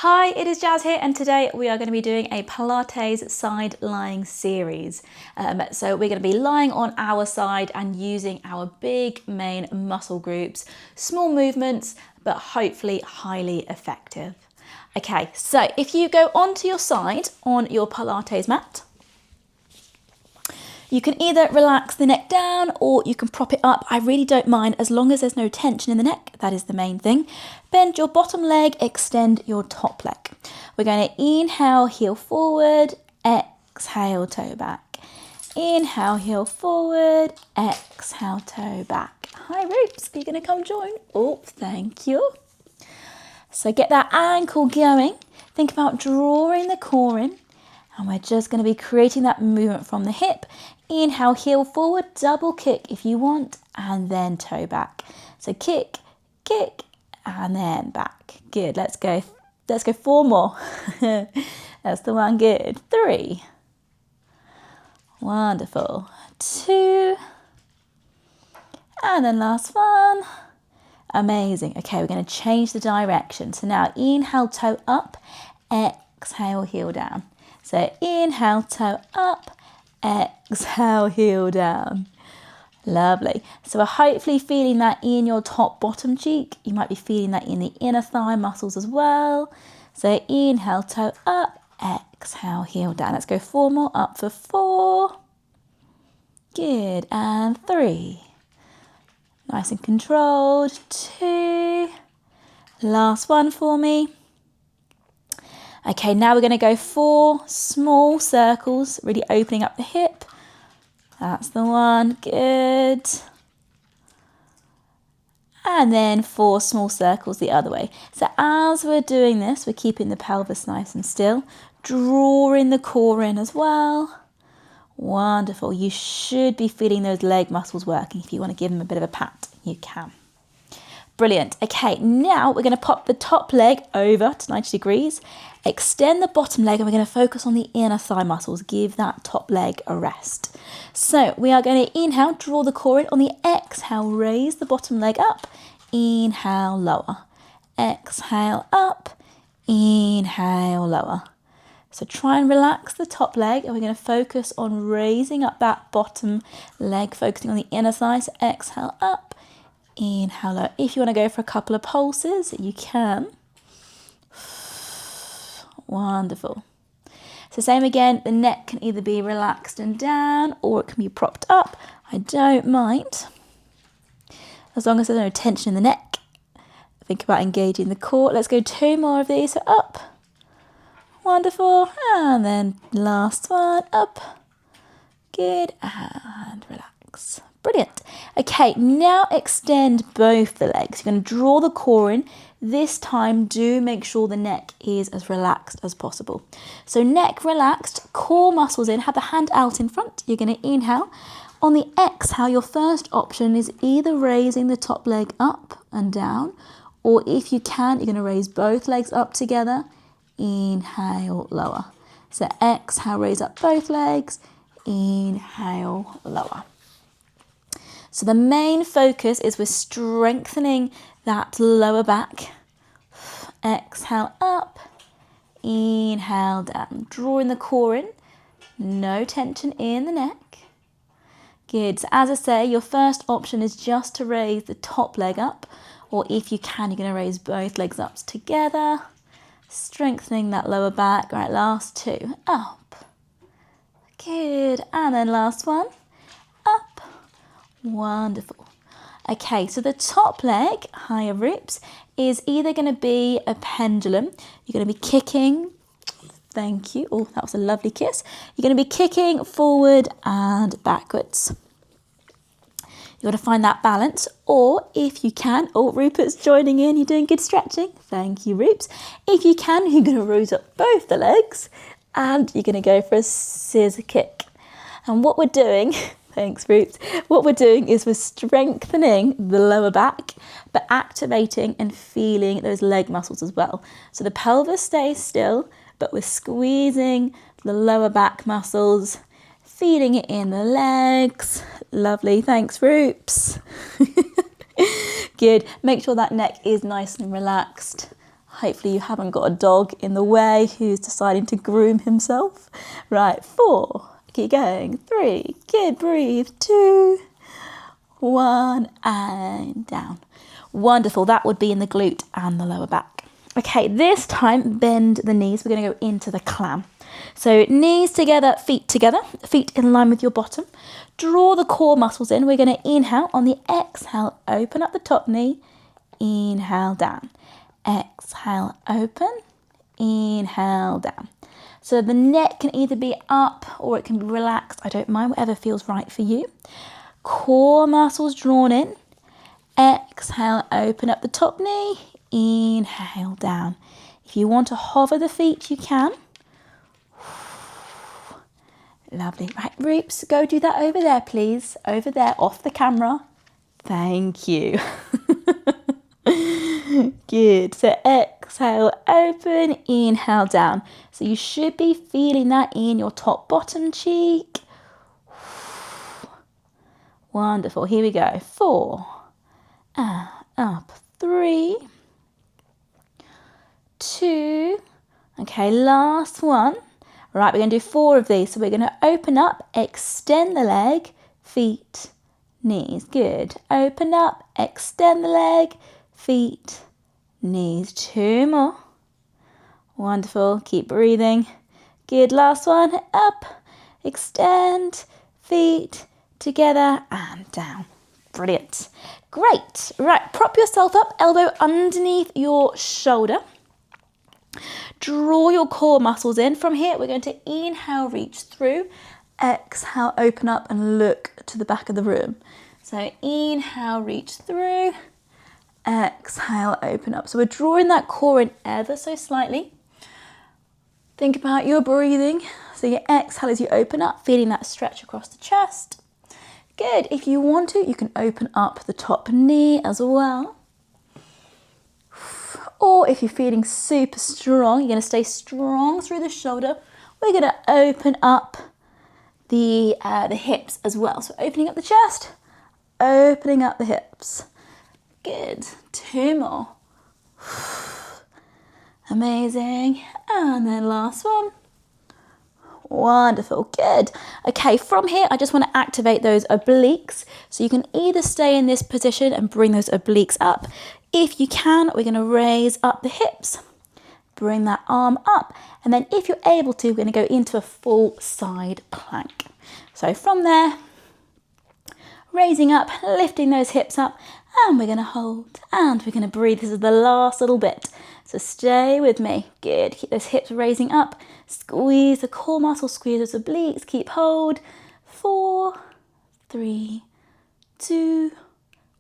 Hi, it is Jazz here, and today we are going to be doing a Pilates side lying series. So we're going to be lying on our side and using our big main muscle groups, small movements, but hopefully highly effective. Okay, so if you go onto your side on your Pilates mat, you can either relax the neck down or you can prop it up. I really don't mind as long as there's no tension in the neck. That is the main thing. Bend your bottom leg, extend your top leg. We're going to inhale, heel forward, exhale, toe back. Inhale, heel forward, exhale, toe back. Hi, Roops, are you going to come join? Oh, thank you. So get that ankle going. Think about drawing the core in. And we're just going to be creating that movement from the hip. Inhale, heel forward, double kick if you want, and then toe back. So kick, kick, and then back. Good, let's go 4 more. That's the one, good. 3. Wonderful. 2. And then last one. Amazing. Okay, we're going to change the direction. So now inhale, toe up, exhale, heel down. So inhale, toe up, exhale, heel down. Lovely. So we're hopefully feeling that in your top bottom cheek. You might be feeling that in the inner thigh muscles as well. So inhale, toe up, exhale, heel down. Let's go 4 more, up for 4. Good, and 3. Nice and controlled, 2. Last one for me. Okay, now we're going to go 4 small circles, really opening up the hip. That's the one, good. And then 4 small circles the other way. So as we're doing this, we're keeping the pelvis nice and still, drawing the core in as well. Wonderful. You should be feeling those leg muscles working. If you want to give them a bit of a pat, you can. Brilliant. Okay, now we're going to pop the top leg over to 90 degrees, extend the bottom leg, and we're going to focus on the inner thigh muscles. Give that top leg a rest. So we are going to inhale, draw the core in. On the exhale, raise the bottom leg up. Inhale, lower. Exhale, up. Inhale, lower. So try and relax the top leg, and we're going to focus on raising up that bottom leg, focusing on the inner thigh. So exhale, up. Inhale, lower. If you want to go for a couple of pulses, you can. Wonderful. So same again, the neck can either be relaxed and down or it can be propped up. I don't mind. As long as there's no tension in the neck. Think about engaging the core. Let's go 2 more of these. So up. Wonderful. And then last one, up. Good. And relax. Brilliant. Okay, now extend both the legs. You're going to draw the core in. This time, do make sure the neck is as relaxed as possible. So neck relaxed, core muscles in, have the hand out in front. You're going to inhale. On the exhale, your first option is either raising the top leg up and down, or if you can, you're going to raise both legs up together. Inhale, lower. So exhale, raise up both legs. Inhale, lower. So the main focus is we're strengthening that lower back. Exhale up, inhale down, drawing the core in, no tension in the neck. Good, so as I say, your first option is just to raise the top leg up, or if you can, you're going to raise both legs up together, strengthening that lower back. All right, last 2, up. Good, and then last one, up. Wonderful. Okay, so the top leg, higher ribs, is either going to be a pendulum. You're going to be kicking. Thank you. Oh, that was a lovely kiss. You're going to be kicking forward and backwards. You've got to find that balance. Or if you can, oh, Rupert's joining in. You're doing good stretching. Thank you, Roops. If you can, you're going to raise up both the legs and you're going to go for a scissor kick. And what we're doing... Thanks, Roots. What we're doing is we're strengthening the lower back, but activating and feeling those leg muscles as well. So the pelvis stays still, but we're squeezing the lower back muscles, feeling it in the legs. Lovely. Thanks, Roots. Good. Make sure that neck is nice and relaxed. Hopefully you haven't got a dog in the way who's deciding to groom himself. Right, 4, keep going, 3, good, breathe, 2, 1, and down. Wonderful, that would be in the glute and the lower back. Okay, this time bend the knees. We're going to go into the clam. So knees together, feet in line with your bottom. Draw the core muscles in. We're going to inhale. On the exhale, open up the top knee. Inhale, down. Exhale, open. Inhale, down. So the neck can either be up or it can be relaxed. I don't mind, whatever feels right for you. Core muscles drawn in. Exhale, open up the top knee. Inhale, down. If you want to hover the feet, you can. Lovely. Right, Roops, go do that over there, please. Over there, off the camera. Thank you. Good. So exhale, open, inhale, down. So you should be feeling that in your top bottom cheek. Wonderful. Here we go. 4. Up. 3. 2. Okay, last one. Right, we're going to do 4 of these. So we're going to open up, extend the leg, feet, knees. Good. Open up, extend the leg, feet, knees. 2 more. Wonderful. Keep breathing. Good. Last one. Up, extend, feet, together and down. Brilliant. Great. Right, prop yourself up, elbow underneath your shoulder. Draw your core muscles in. From here, we're going to inhale, reach through. Exhale, open up and look to the back of the room. So inhale, reach through. Exhale, open up. So we're drawing that core in ever so slightly. Think about your breathing. So your exhale as you open up, feeling that stretch across the chest. Good. If you want to, you can open up the top knee as well. Or if you're feeling super strong, you're going to stay strong through the shoulder. We're going to open up the hips as well. So opening up the chest, opening up the hips. Good. 2 more. Amazing. And then last one. Wonderful. Good. Okay, from here, I just want to activate those obliques. So you can either stay in this position and bring those obliques up. If you can, we're going to raise up the hips, bring that arm up, and then if you're able to, we're going to go into a full side plank. So from there, raising up, lifting those hips up, and we're going to hold, and we're going to breathe. This is the last little bit. So stay with me. Good. Keep those hips raising up. Squeeze the core muscle, squeeze those obliques. Keep hold. 4, 3, 2,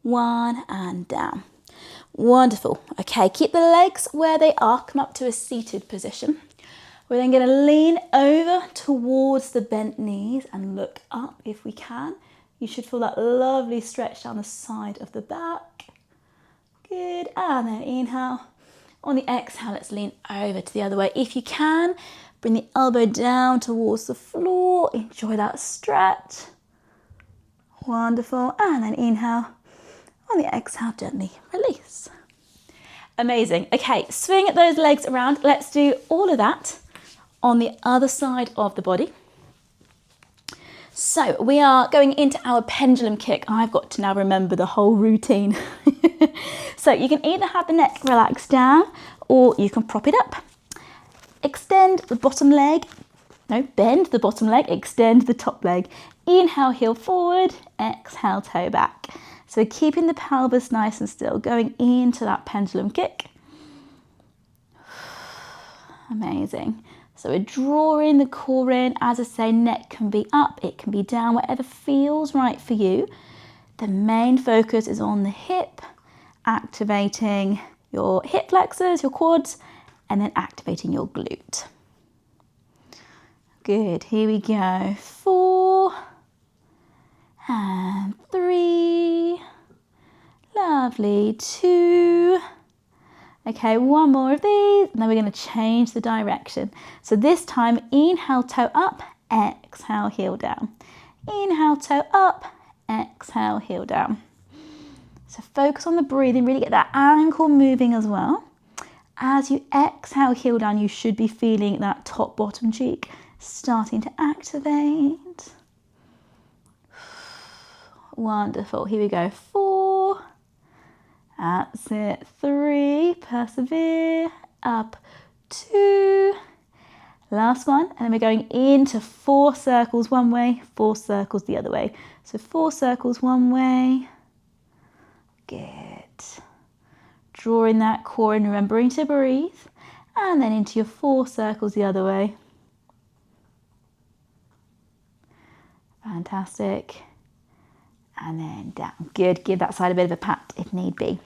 1, and down. Wonderful. Okay, keep the legs where they are. Come up to a seated position. We're then going to lean over towards the bent knees and look up if we can. You should feel that lovely stretch down the side of the back. Good. And then inhale. On the exhale, let's lean over to the other way. If you can, bring the elbow down towards the floor. Enjoy that stretch. Wonderful. And then inhale. On the exhale, gently release. Amazing. Okay, swing those legs around. Let's do all of that on the other side of the body. So we are going into our pendulum kick. I've got to now remember the whole routine. So you can either have the neck relaxed down or you can prop it up. Extend the bottom leg. No, bend the bottom leg, extend the top leg. Inhale, heel forward, exhale, toe back. So we're keeping the pelvis nice and still, going into that pendulum kick. Amazing. So we're drawing the core in. As I say, neck can be up, it can be down, whatever feels right for you. The main focus is on the hip, activating your hip flexors, your quads, and then activating your glute. Good, here we go. 4 and 3. Lovely. 2. Okay, 1 more of these, and then we're going to change the direction. So this time, inhale, toe up, exhale, heel down. Inhale, toe up, exhale, heel down. So focus on the breathing, really get that ankle moving as well. As you exhale, heel down, you should be feeling that top bottom cheek starting to activate. Wonderful. Here we go. 4. That's it. 3. Persevere. Up. 2. Last one. And then we're going into 4 circles one way, 4 circles the other way. So 4 circles one way. Good. Drawing that core in, remembering to breathe. And then into your 4 circles the other way. Fantastic. And then down. Good. Give that side a bit of a pat if need be.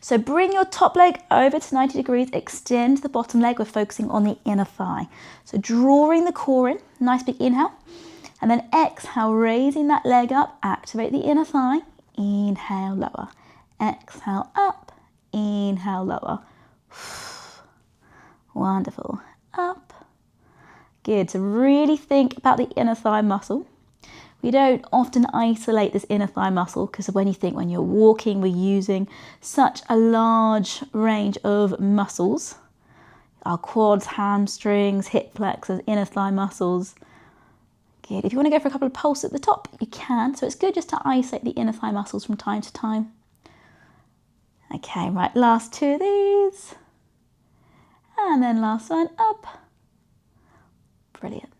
So bring your top leg over to 90 degrees, extend the bottom leg. We're focusing on the inner thigh. So drawing the core in, nice big inhale. And then exhale, raising that leg up, activate the inner thigh. Inhale, lower. Exhale, up. Inhale, lower. Wonderful. Up. Good. So really think about the inner thigh muscle. We don't often isolate this inner thigh muscle because when you're walking, we're using such a large range of muscles. Our quads, hamstrings, hip flexors, inner thigh muscles. Good. If you want to go for a couple of pulses at the top, you can. So it's good just to isolate the inner thigh muscles from time to time. Okay, right, last 2 of these. And then last one, up. Brilliant.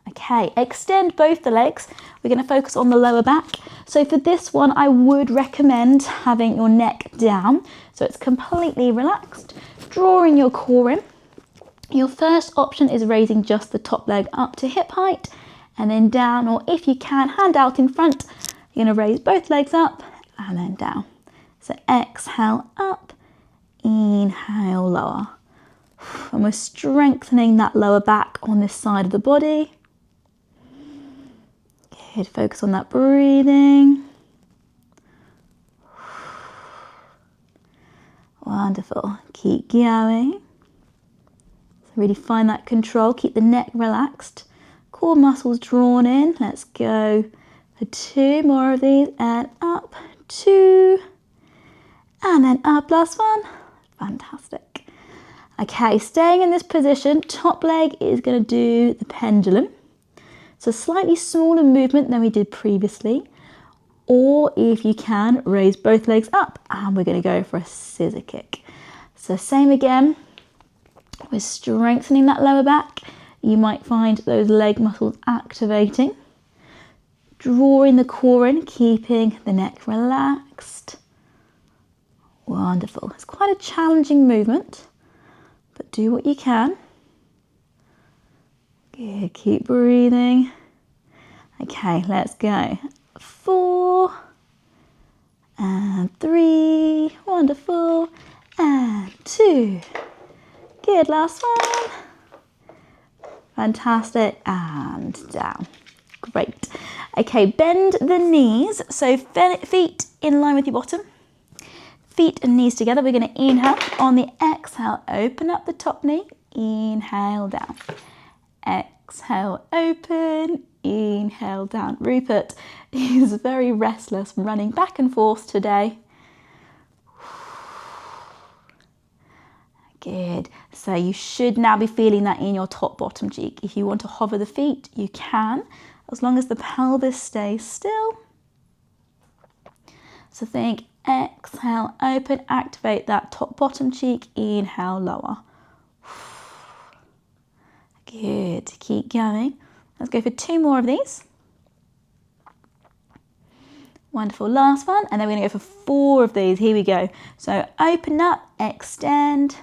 Okay, extend both the legs. We're going to focus on the lower back. So for this one, I would recommend having your neck down. So it's completely relaxed, drawing your core in. Your first option is raising just the top leg up to hip height and then down, or if you can, hand out in front. You're going to raise both legs up and then down. So exhale up, inhale lower. And we're strengthening that lower back on this side of the body. Good, focus on that breathing. Wonderful, keep going. So really find that control, keep the neck relaxed. Core muscles drawn in, let's go for 2 more of these and up, 2. And then up, last one. Fantastic. Okay, staying in this position, top leg is going to do the pendulum. So slightly smaller movement than we did previously. Or if you can, raise both legs up and we're going to go for a scissor kick. So same again, we're strengthening that lower back. You might find those leg muscles activating. Drawing the core in, keeping the neck relaxed. Wonderful. It's quite a challenging movement, but do what you can. Good, keep breathing. Okay, let's go. 4 and 3. Wonderful. And 2. Good, last one. Fantastic. And down. Great. Okay, bend the knees. So feet in line with your bottom. Feet and knees together. We're going to inhale. On the exhale, open up the top knee. Inhale down. Exhale, open. Inhale down. Rupert is very restless, running back and forth today. Good. So you should now be feeling that in your top bottom cheek. If you want to hover the feet, you can, as long as the pelvis stays still. So think exhale, open, activate that top bottom cheek, inhale, lower. Good, keep going. Let's go for 2 more of these. Wonderful, last one, and then we're gonna go for 4 of these. Here we go. So open up, extend,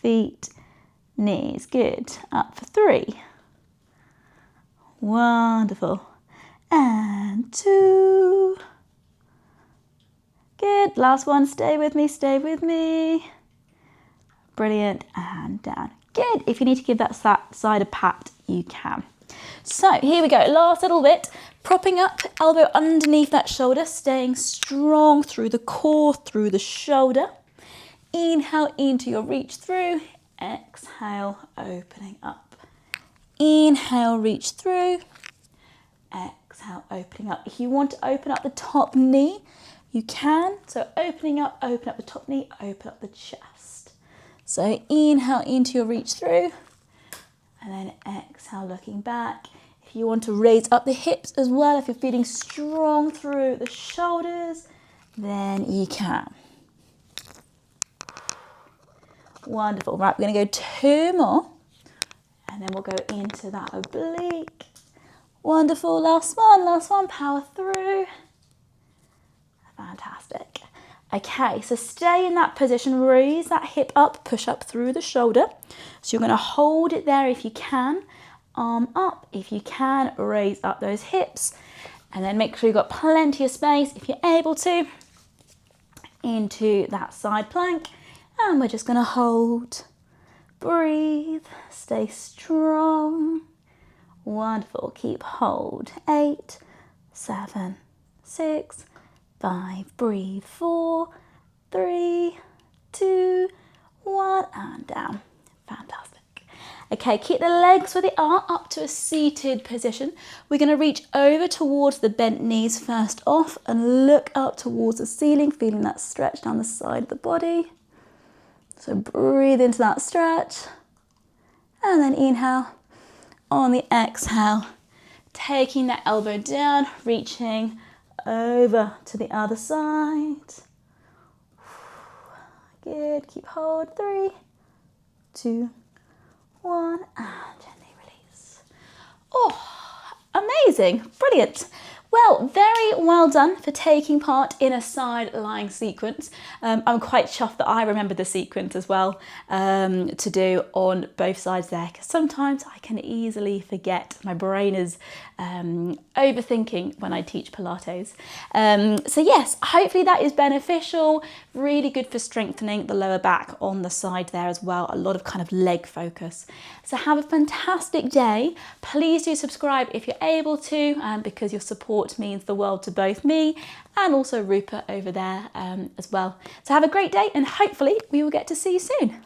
feet, knees. Good, up for 3. Wonderful, and 2. Good, last one, stay with me, stay with me. Brilliant, and down. Good, if you need to give that side a pat, you can. So here we go, last little bit. Propping up, elbow underneath that shoulder, staying strong through the core, through the shoulder. Inhale into your reach through, exhale, opening up. Inhale, reach through, exhale, opening up. If you want to open up the top knee, you can. So open up the top knee, open up the chest. So inhale into your reach through, and then exhale, looking back. If you want to raise up the hips as well, if you're feeling strong through the shoulders, then you can. Wonderful. Right, we're going to go 2 more, and then we'll go into that oblique. Wonderful. Last one. Power through. Fantastic. Okay, so stay in that position. Raise that hip up, push up through the shoulder. So you're going to hold it there if you can. Arm up if you can, raise up those hips, and then make sure you've got plenty of space if you're able to into that side plank. And we're just going to hold, breathe, stay strong. Wonderful. Keep hold. 8, 7, 6, 5. Breathe. 4, 3, 2, 1, and down. Fantastic. Okay, keep the legs where they are, up to a seated position. We're going to reach over towards the bent knees first off and look up towards the ceiling, feeling that stretch down the side of the body. So breathe into that stretch, and then inhale. On the exhale, taking that elbow down, reaching over to the other side. Good, keep hold. 3, 2, 1, and gently release. Oh, amazing, brilliant. Well, very well done for taking part in a side lying sequence. I'm quite chuffed that I remembered the sequence as well to do on both sides there, because sometimes I can easily forget. My brain is overthinking when I teach Pilates. So yes, hopefully that is beneficial. Really good for strengthening the lower back on the side there as well. A lot of kind of leg focus. So have a fantastic day. Please do subscribe if you're able to, because your support means the world to both me and also Rupert over there as well. So have a great day, and hopefully we will get to see you soon.